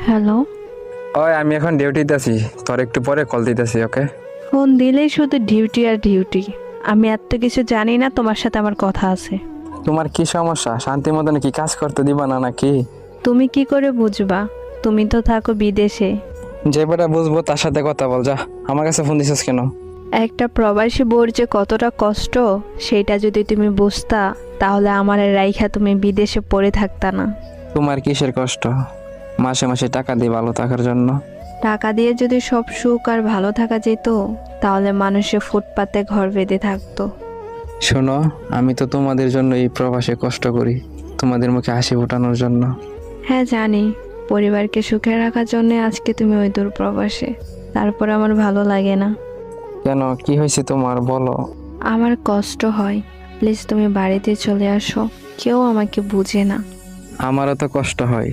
Hello. ওই আমি এখন ডিউটিতে আছি, তোর একটু পরে কল দিতেছি। ওকে? ফোন দিলেই শুধু ডিউটি আর ডিউটি। আমি এত কিছু জানি না, তোমার সাথে আমার কথা আছে। তোমার কি সমস্যা? শান্তি মতন কি কাজ করতে দিবা না নাকি? তুমি কি করে বুঝবা? তুমি তো থাকো বিদেশে। যে বেটা বুঝবো তার সাথে কথা বল। যা, আমার কাছে ফোন দিছিস কেন? একটা প্রবাসী বউর যে কতটা কষ্ট, সেটা যদি তুমি বুঝতা তাহলে আমার রাইখা তুমি বিদেশে পড়ে থাকতা না। তোমার কিসের কষ্ট? মাসে মাসে টাকা দিই ভালো থাকার জন্য। টাকা দিয়ে যদি সব সুখ আর ভালো থাকা যেত, তাহলে মানুষে ফুটপাতে ঘর বেঁধে থাকতো। শোনো, আমি তো তোমাদের জন্য এই প্রবাসে কষ্ট করি, তোমাদের মুখে হাসি ফোটানোর জন্য। হ্যাঁ জানি, পরিবারকে সুখে রাখার জন্য আজকে তুমি ওই দূর প্রবাসে। তারপর আমার ভালো লাগে না। কেন, কি হয়েছে তোমার বলো? আমার কষ্ট হয়। প্লিজ তুমি বাড়িতে চলে আসো। কেউ আমাকে বুঝে না। আমারও তো কষ্ট হয়,